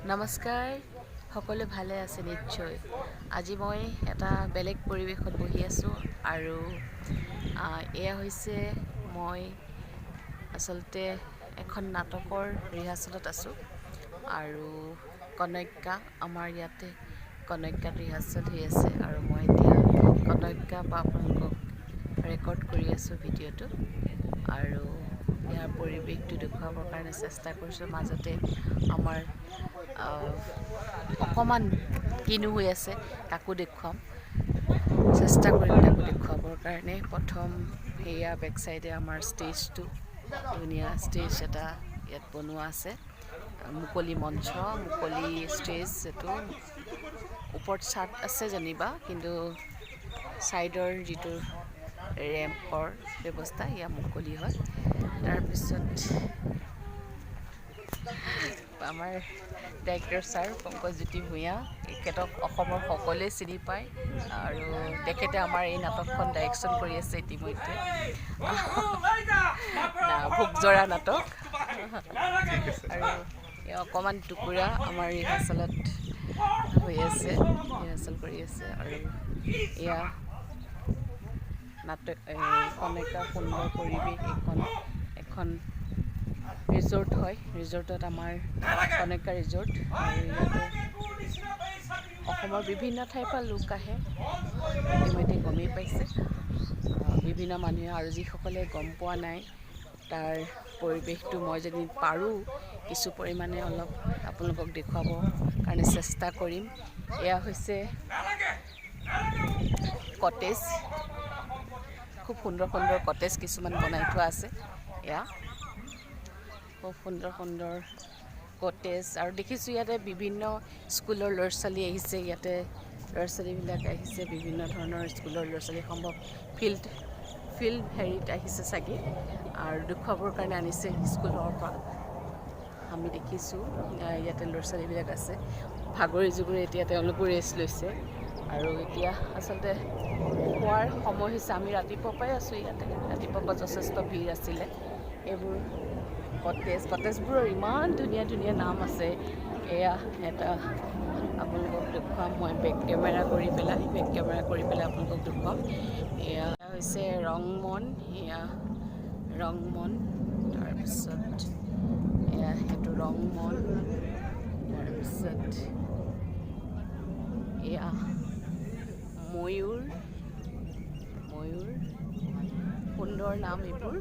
নমস্কাৰ, সকলো ভালে আছে নিশ্চয়। আজি মই এটা বেলেগ পৰিৱেশত বহি আছোঁ আৰু এয়া হৈছে মই আচলতে এখন নাটকৰ ৰিহাৰ্চেলত আছোঁ আৰু কনক্যা আমাৰ ইয়াতে কনক্যাত ৰিহাৰ্চেল হৈ আছে আৰু মই এতিয়া কনক্যা বা আপোনালোকক ৰেকৰ্ড কৰি আছোঁ ভিডিঅ'টো আৰু ইয়াৰ পৰিৱেশটো দেখুৱাবৰ কাৰণে চেষ্টা কৰিছোঁ। মাজতে আমাৰ অকণমান কিনো হৈ আছে তাকো দেখুৱাম, চেষ্টা কৰিম তাকো দেখুৱাবৰ কাৰণে। প্ৰথম সেয়া বেক চাইডে আমাৰ ষ্টেজটো, ধুনীয়া ষ্টেজ এটা ইয়াত বনোৱা আছে, মুকলি মঞ্চ, মুকলি ষ্টেজ। এইটো ওপৰত ছাদ আছে যেনিবা, কিন্তু ছাইডৰ যিটো ৰেম্পৰ ব্যৱস্থা সেয়া মুকলি হয়। তাৰপিছত আমাৰ ডাইৰেক্টৰ ছাৰ পংকজজ্যোতি ভূঞা, তেখেতক অসমৰ সকলোৱে চিনি পায় আৰু তেখেতে আমাৰ এই নাটকখন ডাইৰেকশ্যন কৰি আছে ইতিমধ্যে, ভোগজৰা নাটক। আৰু এই অকণমান টুকুৰা আমাৰ ৰিহাৰ্চেলত হৈ আছে, ৰিহাৰ্চেল কৰি আছে আৰু এয়া নাটক কনক্যাৰ সুন্দৰ পৰিৱেশ। এখন ৰিজৰ্ট হয়, ৰিজৰ্টত আমাৰ কনক্যা ৰিজৰ্ট, আৰু ইয়াতে অসমৰ বিভিন্ন ঠাইৰ পৰা লোক আহে, ইতিমধ্যে গমেই পাইছে বিভিন্ন মানুহে। আৰু যিসকলে গম পোৱা নাই তাৰ পৰিৱেশটো মই যদি পাৰোঁ কিছু পৰিমাণে অলপ আপোনালোকক দেখুৱাবৰ কাৰণে চেষ্টা কৰিম। এয়া হৈছে কটেজ, খুব সুন্দৰ সুন্দৰ কটেজ কিছুমান বনাই থোৱা আছে। এয়া খুব সুন্দৰ সুন্দৰ কটেজ, আৰু দেখিছোঁ ইয়াতে বিভিন্ন স্কুলৰ ল'ৰা ছোৱালী আহিছে। ইয়াতে ল'ৰা ছোৱালীবিলাক আহিছে, বিভিন্ন ধৰণৰ স্কুলৰ ল'ৰা ছোৱালী, সম্ভৱ ফিল্ড হেৰিত আহিছে চাগে, আৰু দেখুৱাবৰ কাৰণে আনিছে স্কুলৰ পৰা। আমি দেখিছোঁ ইয়াতে ল'ৰা ছোৱালীবিলাক আছে, ভাগৰি জুগৰি এতিয়া তেওঁলোকো ৰেষ্ট লৈছে। আৰু এতিয়া আচলতে খোৱাৰ সময় হৈছে। আমি ৰাতিপুৱাৰ পৰাই আছোঁ ইয়াতে, ৰাতিপুৱাৰ পৰা যথেষ্ট ভিৰ আছিলে। এইবোৰ কটেজবোৰৰ ইমান ধুনীয়া ধুনীয়া নাম আছে। এয়া এটা আপোনালোকক দেখুৱাম মই, বেক কেমেৰা কৰি পেলাই আপোনালোকক দেখুৱাম। এয়া হৈছে ৰংমন, এয়া ৰংমন, তাৰপিছত এয়া সেইটো ৰংমন, তাৰপিছত এয়া ময়ূৰ, সুন্দৰ নাম এইবোৰ,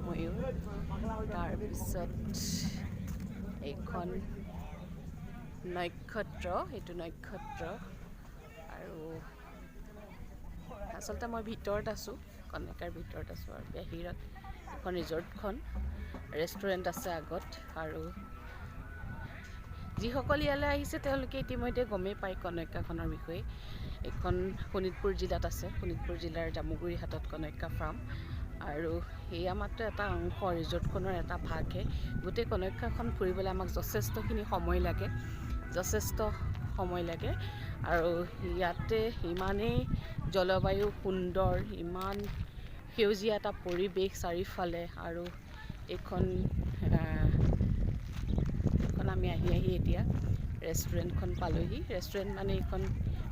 ময়ূৰ। তাৰপিছত এইখন নক্ষত্ৰ, এইটো নক্ষত্ৰ। আৰু আচলতে মই ভিতৰত আছোঁ, কনক্যাৰ ভিতৰত আছোঁ, আৰু বাহিৰত এখন ৰিজৰ্টখন, ৰেষ্টুৰেণ্ট আছে আগত। আৰু যিসকল ইয়ালৈ আহিছে তেওঁলোকে ইতিমধ্যে গমেই পায় কনক্যাখনৰ বিষয়ে। এইখন শোণিতপুৰ জিলাত আছে, শোণিতপুৰ জিলাৰ জামুগুৰি হাটত কনক্যা ফাৰ্ম। আৰু এয়া মাত্ৰ এটা অংশ, ৰিজৰ্টখনৰ এটা ভাগহে। গোটেই কনক্যাখন ফুৰিবলৈ আমাক যথেষ্টখিনি সময় লাগে, আৰু ইয়াতে ইমানেই জলবায়ু সুন্দৰ, ইমান সেউজীয়া এটা পৰিৱেশ চাৰিওফালে। আৰু এইখন আমি আহি এতিয়া ৰেষ্টুৰেণ্টখন পালোহি। ৰেষ্টুৰেণ্ট মানে এইখন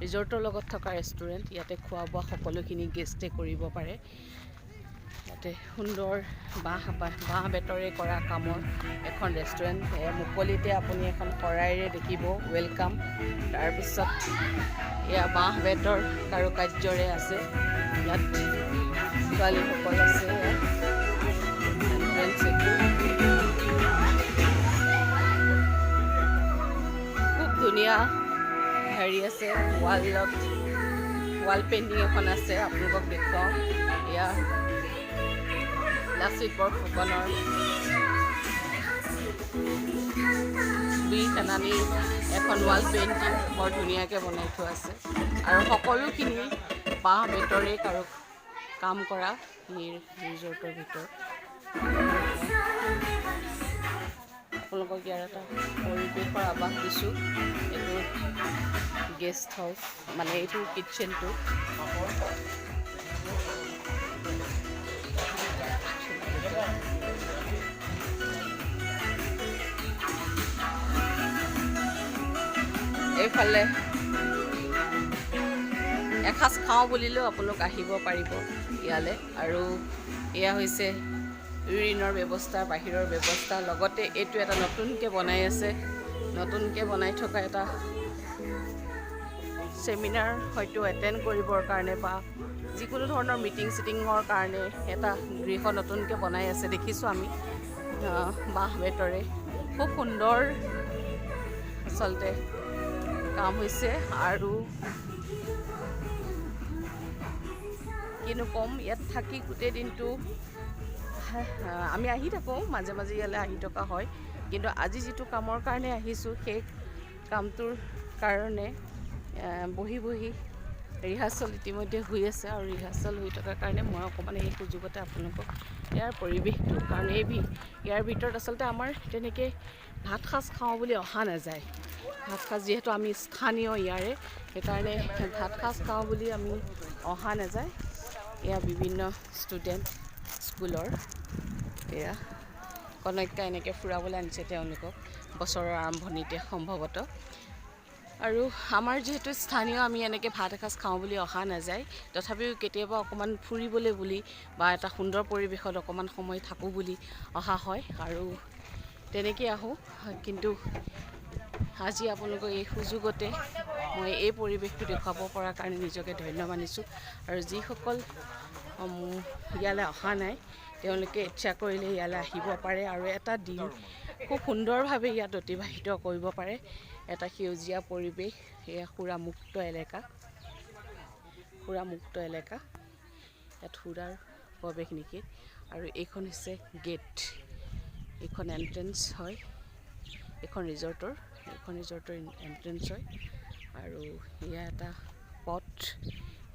ৰিজৰ্টৰ লগত থকা ৰেষ্টুৰেণ্ট। ইয়াতে খোৱা বোৱা সকলোখিনি গেষ্টে কৰিব পাৰে। ইয়াতে সুন্দৰ বাঁহ বেতৰে কৰা কামৰ এখন ৰেষ্টুৰেণ্ট। মুকলিতে আপুনি এখন শৰাইৰে দেখিব ৱেলকাম। তাৰপিছত এয়া বাঁহ বেতৰ কাৰুকাৰ্যৰে আছে। ইয়াত ছোৱালীসকল আছে, খুব ধুনীয়া হেৰি আছে, ৱাল পেইণ্টিং এখন আছে, আপোনালোকক দেখুৱাওঁ। এয়া লাচিত বৰফুকনৰ বীৰ সেনানীৰ এখন ৱাল পেইণ্টিং বৰ ধুনীয়াকৈ বনাই থোৱা আছে, আৰু সকলোখিনি বাঁহ বেতৰে কাম কৰা ৰিজৰ্টৰ ভিতৰত। আপোনালোকক ইয়াৰ এটা পৰিৱেশৰ আভাস দিছোঁ। এইটো গেষ্ট হাউচ, মানে এইটো কিটচেনটো। এইফালে এসাঁজ খাওঁ বুলিলেও আপোনালোক আহিব পাৰিব ইয়ালৈ। আৰু এয়া হৈছে ইউৰিনৰ ব্যৱস্থা, বাহিৰৰ ব্যৱস্থা। লগতে এইটো এটা নতুনকৈ বনাই আছে, নতুনকৈ বনাই থকা এটা ছেমিনাৰ হয়তো এটেণ্ড কৰিবৰ কাৰণে বা যিকোনো ধৰণৰ মিটিং চিটিঙৰ কাৰণে এটা গৃহ নতুনকৈ বনাই আছে। দেখিছোঁ আমি বাঁহ বেতৰে খুব সুন্দৰ আচলতে কাম হৈছে। আৰু কিনো ক'ম, ইয়াত থাকি গোটেই দিনটো আমি আহি থাকোঁ, মাজে মাজে ইয়ালৈ আহি থকা হয়। কিন্তু আজি যিটো কামৰ কাৰণে আহিছোঁ, সেই কামটোৰ কাৰণে বহি ৰিহাৰ্চেল ইতিমধ্যে হৈ আছে। আৰু ৰিহাৰ্চেল হৈ থকাৰ কাৰণে মই অকণমান এই সুযোগতে আপোনালোকক ইয়াৰ পৰিৱেশটো, কাৰণ ইয়াৰ ভিতৰত আচলতে আমাৰ তেনেকৈ ভাত সাজ খাওঁ বুলি অহা নাযায়। ভাত সাজ যিহেতু আমি স্থানীয় ইয়াৰে, সেইকাৰণে ভাত সাজ খাওঁ বুলি আমি অহা নাযায়। এয়া বিভিন্ন ষ্টুডেণ্ট স্কুলৰ, এয়া কনক্কা এনেকৈ ফুৰাবলৈ আনিছে তেওঁলোকক বছৰৰ আৰম্ভণিতে সম্ভৱতঃ। আৰু আমাৰ যিহেতু স্থানীয়, আমি এনেকৈ ভাত এসাঁজ খাওঁ বুলি অহা নাযায়। তথাপিও কেতিয়াবা অকণমান ফুৰিবলৈ বুলি বা এটা সুন্দৰ পৰিৱেশত অকণমান সময় থাকোঁ বুলি অহা হয়, আৰু তেনেকৈ আহোঁ। কিন্তু আজি আপোনালোকক এই সুযোগতে মই এই পৰিৱেশটো দেখুৱাব পৰাৰ কাৰণে নিজকে ধন্য মানিছোঁ। আৰু যিসকল ইয়ালৈ অহা নাই, তেওঁলোকে ইচ্ছা কৰিলে ইয়ালৈ আহিব পাৰে আৰু এটা দিন খুব সুন্দৰভাৱে ইয়াত অতিবাহিত কৰিব পাৰে। এটা সেউজীয়া পৰিৱেশ, এয়া সুৰামুক্ত এলেকা, ইয়াত সুৰাৰ প্ৰৱেশ নিষেধ। আৰু এইখন হৈছে গেট, এইখন এণ্ট্ৰেঞ্চ হয়, এইখন ৰিজৰ্টৰ এণ্ট্ৰেঞ্চ হয়। আৰু এয়া এটা পথ,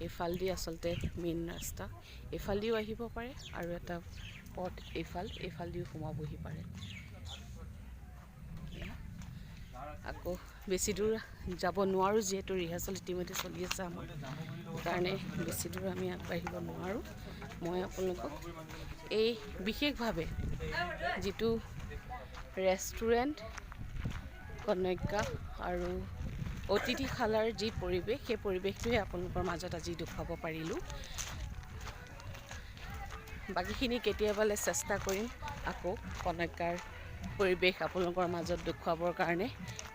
এইফালেদি আচলতে মেইন ৰাস্তা, এইফালেদিও আহিব পাৰে। আৰু এটা পথ এইফালেদিও সোমাবহি পাৰে। আকৌ বেছি দূৰ যাব নোৱাৰোঁ, যিহেতু ৰিহাৰ্চেল ইতিমধ্যে চলি আছে আমাৰ, সেইকাৰণে বেছি দূৰ আমি আগবাঢ়িব নোৱাৰোঁ। মই আপোনালোকক এই বিশেষভাৱে যিটো ৰেষ্টুৰেণ্ট কনক্কা আৰু অতিথিশালাৰ যি পৰিৱেশ, সেই পৰিৱেশটোহে আপোনালোকৰ মাজত আজি দেখুৱাব পাৰিলোঁ। বাকীখিনি কেতিয়াবালৈ চেষ্টা কৰিম আকৌ কনক্কাৰ পৰিৱেশ আপোনালোকৰ মাজত দেখুৱাবৰ কাৰণে।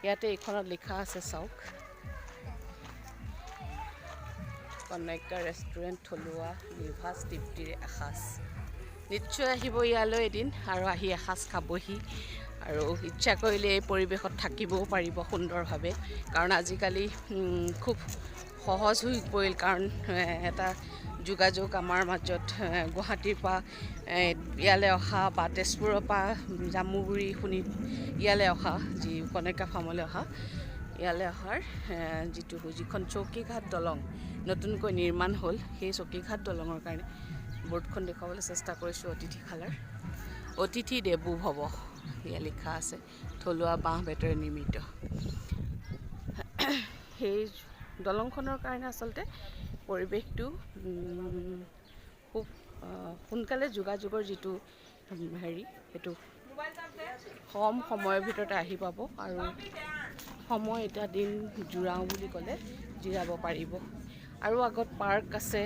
ইয়াতে এইখনত লিখা আছে, চাওক, কনক্কা ৰেষ্টুৰেণ্ট, থলুৱা নিভাজ তৃপ্তিৰে এসাঁজ। নিশ্চয় আহিব ইয়ালৈ এদিন আৰু আহি এসাঁজ খাবহি। আৰু ইচ্ছা কৰিলে এই পৰিৱেশত থাকিবও পাৰিব সুন্দৰভাৱে, কাৰণ আজিকালি খুব সহজ হৈ পৰিল। কাৰণ এটা যোগাযোগ আমাৰ মাজত, গুৱাহাটীৰ পৰা ইয়ালৈ অহা বা তেজপুৰৰ পৰা জামুগুৰি ইয়ালৈ অহা, যি কনক্কা ফাৰ্মলৈ অহা, ইয়ালৈ অহাৰ যিখন চৌকীঘাট দলং নতুনকৈ নিৰ্মাণ হ'ল, সেই চৌকীঘাট দলঙৰ কাৰণে বৰ্ডখন দেখুৱাবলৈ চেষ্টা কৰিছোঁ। অতিথিশালাৰ অতিথি দেৱো ভৱ, ইয়াত লিখা আছে, থলুৱা বাঁহ বেতেৰে নিৰ্মিত। সেই দলংখনৰ কাৰণে আচলতে পৰিৱেশটো খুব সোনকালে যোগাযোগৰ যিটো সেইটো কম সময়ৰ ভিতৰতে আহি পাব। আৰু সময় এটা দিন জোৰাওঁ বুলি ক'লে জিৰাব পাৰিব। আৰু আগত পাৰ্ক আছে,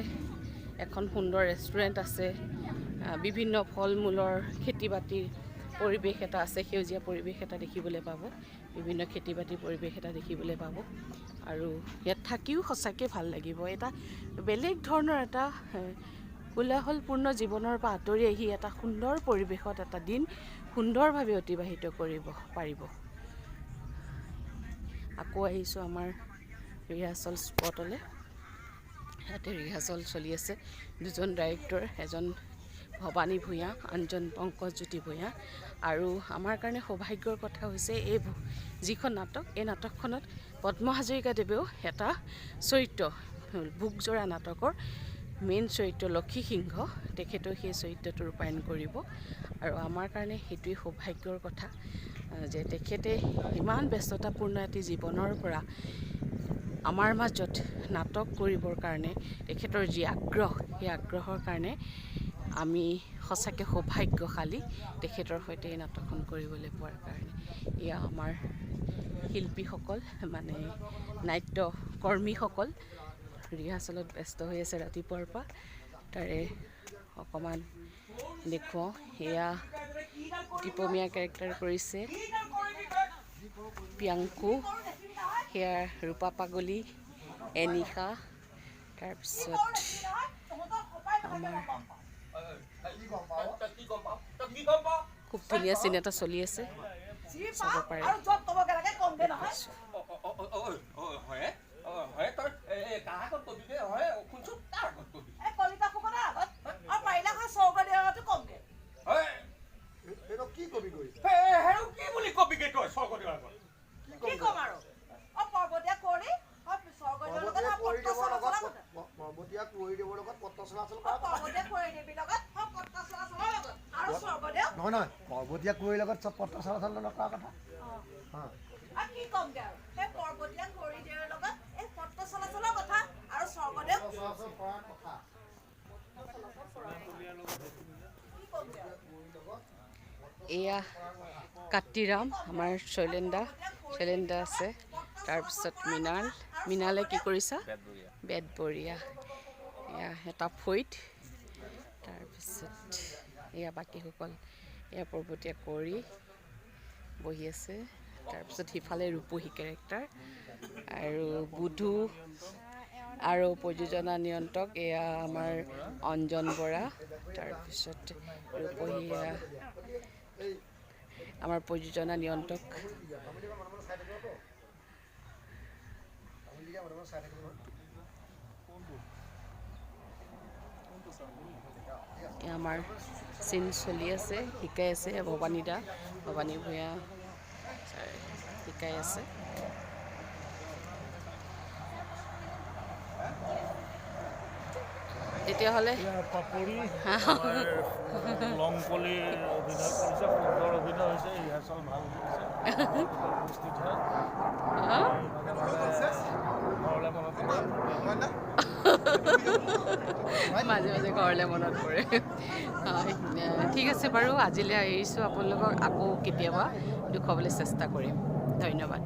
এখন সুন্দৰ ৰেষ্টুৰেণ্ট আছে, বিভিন্ন ফল মূলৰ খেতি বাতিৰ পৰিৱেশ এটা আছে, সেউজীয়া পৰিৱেশ এটা দেখিবলৈ পাব, বিভিন্ন খেতি বাতিৰ পৰিৱেশ এটা দেখিবলৈ পাব। আৰু ইয়াত থাকিও সঁচাকৈ ভাল লাগিব। এটা বেলেগ ধৰণৰ এটা কোলাহলপূৰ্ণ জীৱনৰ পৰা আঁতৰি আহি এটা সুন্দৰ পৰিৱেশত এটা দিন সুন্দৰভাৱে অতিবাহিত কৰিব পাৰিব। আকৌ আহিছোঁ আমাৰ ৰিহাৰ্চেল স্পটলৈ। ইয়াতে ৰিহাৰ্চেল চলি আছে। দুজন ডাইৰেক্টৰ, এজন ভৱানী ভূঞা, আনজন পংকজজ্যোতি ভূঞা। আৰু আমাৰ কাৰণে সৌভাগ্যৰ কথা হৈছে যিখন নাটক, এই নাটকখনত পদ্ম হাজৰিকাদেৱেও এটা চৰিত্ৰ, বুকজৰা নাটকৰ মেইন চৰিত্ৰ লক্ষী সিংহ, তেখেতেও সেই চৰিত্ৰটো ৰূপায়ণ কৰিব। আৰু আমাৰ কাৰণে সেইটোৱেই সৌভাগ্যৰ কথা যে তেখেতে ইমান ব্যস্ততাপূৰ্ণ এটি জীৱনৰ পৰা আমাৰ মাজত নাটক কৰিবৰ কাৰণে তেখেতৰ যি আগ্ৰহ, সেই আগ্ৰহৰ কাৰণে আমি সঁচাকৈ সৌভাগ্যশালী তেখেতৰ সৈতে এই নাটকখন কৰিবলৈ পোৱাৰ কাৰণে। এয়া আমাৰ শিল্পীসকল মানে নাট্যকৰ্মীসকল ৰিহাৰ্চেলত ব্যস্ত হৈ আছে ৰাতিপুৱাৰ পৰা। তাৰে অকণমান দেখুৱাওঁ। এয়া দীপমীয়া কেৰেক্টাৰ কৰিছে প্ৰিয়াংকু, সেয়া ৰূপা পাগলী, এনিশা, তাৰপিছত আমাৰ খুব ধুনীয়া চিন এটা চলি আছে, চাব পাৰে। নহয় পৰ্বতীয়া কুঁৱৰীৰ লগত চব পত্ৰ চলাচল নকৰা কথা। কি ক'মগে আৰু সেই পৰ্বতীয়া কুঁৱৰীৰ লগত এই পত্ৰ চলাচলৰ কথা আৰু স্বৰ্গদেউ চলাচল কৰাৰ কথা। এয়া কাতিৰাম, আমাৰ শৈলেন্দা আছে, তাৰপিছত মৃণালে কি কৰিছা? বেতবৰীয়া। এয়া এটা ফৈত, তাৰপিছত এয়া বাকীসকল, এয়া পৰ্বতীয়া কুঁৱৰী বহি আছে। তাৰপিছত সিফালে ৰূপহী কেৰেক্টাৰ আৰু বুধু আৰু প্ৰযোজনা নিয়ন্ত্ৰক এয়া আমাৰ অঞ্জন বৰা। তাৰপিছত ৰূপহী আমাৰ প্ৰযোজনা নিয়ন্ত্ৰক। আমাৰ চিন চলি আছে, শিকাই আছে ভৱানী ভূঞা শিকাই আছে। তেতিয়াহ'লে পাপৰি লংকলি অভিনয় কৰিছে, সুন্দৰ অভিনয় হৈছে, ৰিহাৰ্চেল ভাল হৈছে, উপস্থিত হয় মাজে মাজে ঘৰলৈ মনত পৰে। ঠিক আছে বাৰু, আজিলৈ এৰিছোঁ। আপোনালোকক আকৌ কেতিয়াবা দেখুৱাবলৈ চেষ্টা কৰিম। ধন্যবাদ।